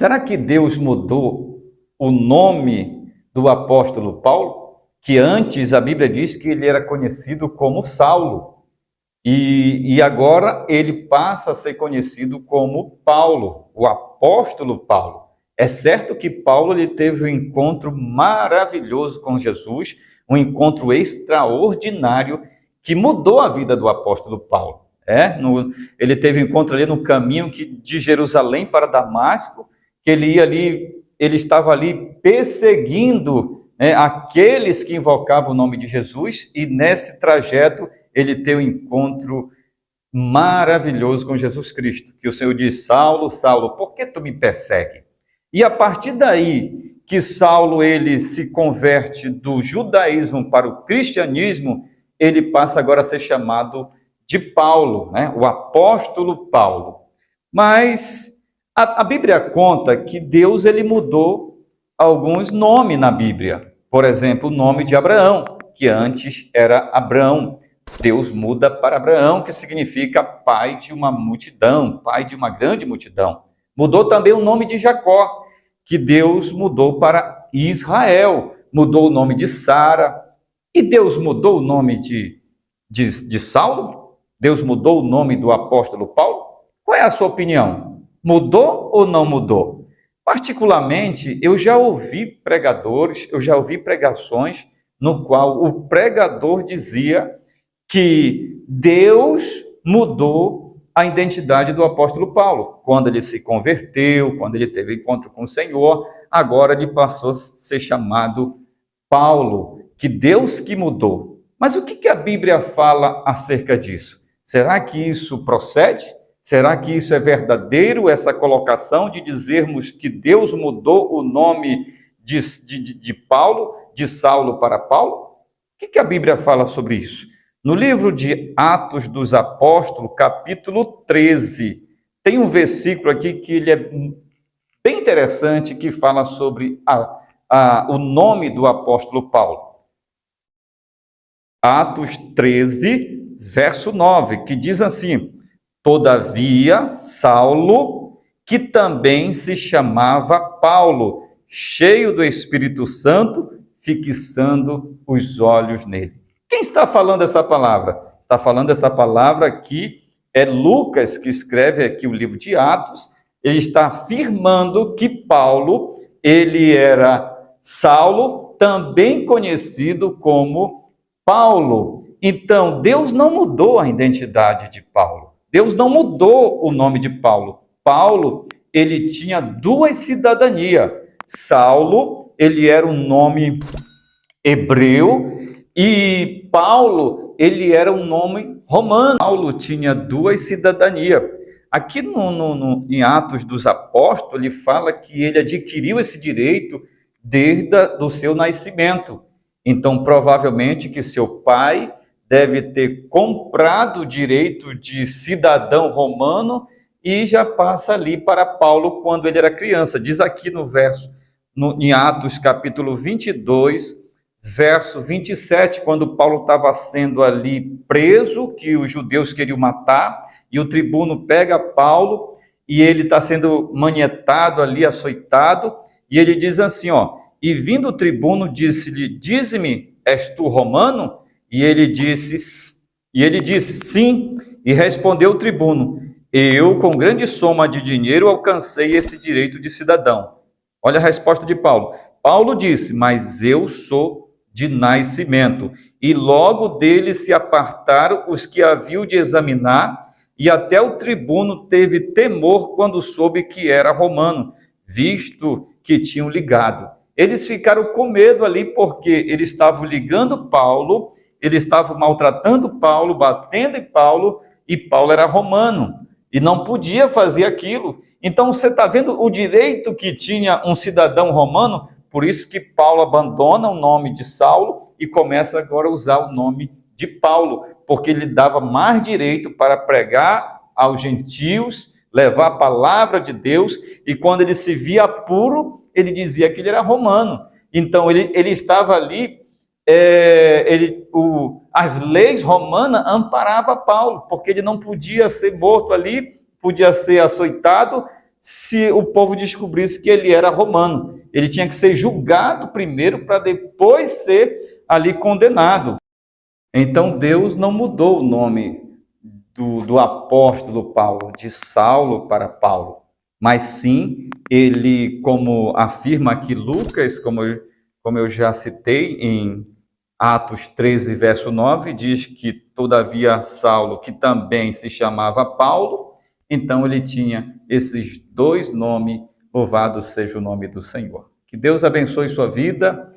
Será que Deus mudou o nome do apóstolo Paulo? Que antes a Bíblia diz que ele era conhecido como Saulo. E agora ele passa a ser conhecido como Paulo, o apóstolo Paulo. É certo que Paulo ele teve um encontro maravilhoso com Jesus, um encontro extraordinário que mudou a vida do apóstolo Paulo. Ele teve um encontro ali no caminho de Jerusalém para Damasco, que ele estava ali perseguindo, aqueles que invocavam o nome de Jesus, e nesse trajeto ele tem um encontro maravilhoso com Jesus Cristo, que o Senhor diz: Saulo, Saulo, por que tu me persegue? E a partir daí que Saulo ele se converte do judaísmo para o cristianismo, ele passa agora a ser chamado de Paulo, o apóstolo Paulo. Mas a Bíblia conta que Deus ele mudou alguns nomes na Bíblia. Por exemplo, o nome de Abraão, que antes era Abrão. Deus muda para Abraão, que significa pai de uma multidão, pai de uma grande multidão. Mudou também o nome de Jacó, que Deus mudou para Israel. Mudou o nome de Sara. E Deus mudou o nome de Saulo? Deus mudou o nome do apóstolo Paulo? Qual é a sua opinião? Mudou ou não mudou? Particularmente, eu já ouvi pregadores, eu já ouvi pregações no qual o pregador dizia que Deus mudou a identidade do apóstolo Paulo. Quando ele se converteu, quando ele teve encontro com o Senhor, agora ele passou a ser chamado Paulo, que Deus que mudou. Mas o que a Bíblia fala acerca disso? Será que isso procede? Será que isso é verdadeiro, essa colocação de dizermos que Deus mudou o nome de Paulo, de Saulo para Paulo? O que a Bíblia fala sobre isso? No livro de Atos dos Apóstolos, capítulo 13, tem um versículo aqui que ele é bem interessante, que fala sobre o nome do apóstolo Paulo. Atos 13, verso 9, que diz assim: Todavia, Saulo, que também se chamava Paulo, cheio do Espírito Santo, fixando os olhos nele. Quem está falando essa palavra? Está falando essa palavra aqui, é Lucas, que escreve aqui o livro de Atos. Ele está afirmando que Paulo, ele era Saulo, também conhecido como Paulo. Então, Deus não mudou a identidade de Paulo. Deus não mudou o nome de Paulo. Paulo, ele tinha duas cidadanias. Saulo, ele era um nome hebreu, e Paulo, ele era um nome romano. Paulo tinha duas cidadanias. Aqui em Atos dos Apóstolos, ele fala que ele adquiriu esse direito desde o seu nascimento. Então, provavelmente que seu pai deve ter comprado o direito de cidadão romano e já passa ali para Paulo quando ele era criança. Diz aqui no verso, em Atos capítulo 22, verso 27, quando Paulo estava sendo ali preso, que os judeus queriam matar, e o tribuno pega Paulo, e ele está sendo manietado ali, açoitado, e ele diz assim, e vindo o tribuno, disse-lhe: Dize-me, és tu romano? E ele disse, sim, e respondeu o tribuno: Eu, com grande soma de dinheiro, alcancei esse direito de cidadão. Olha a resposta de Paulo. Paulo disse: Mas eu sou de nascimento. E logo dele se apartaram os que haviam de examinar, e até o tribuno teve temor quando soube que era romano, visto que tinham ligado. Eles ficaram com medo ali, porque eles estavam ligando Paulo, eles estavam maltratando Paulo, batendo em Paulo, e Paulo era romano, e não podia fazer aquilo. Então, você está vendo o direito que tinha um cidadão romano. Por isso que Paulo abandona o nome de Saulo e começa agora a usar o nome de Paulo, porque ele dava mais direito para pregar aos gentios, levar a palavra de Deus, e quando ele se via puro, ele dizia que ele era romano. Então, ele estava ali, as leis romanas amparavam Paulo, porque ele não podia ser morto ali, podia ser açoitado, se o povo descobrisse que ele era romano. Ele tinha que ser julgado primeiro para depois ser ali condenado. Então Deus não mudou o nome do apóstolo Paulo, de Saulo para Paulo, mas sim ele, como afirma aqui Lucas, como eu já citei em Atos 13, verso 9, diz que todavia Saulo, que também se chamava Paulo, então ele tinha esses dois nomes, louvado seja o nome do Senhor. Que Deus abençoe sua vida,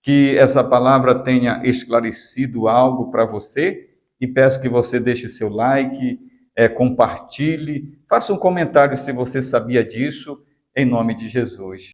que essa palavra tenha esclarecido algo para você, e peço que você deixe seu like, compartilhe, faça um comentário se você sabia disso, em nome de Jesus.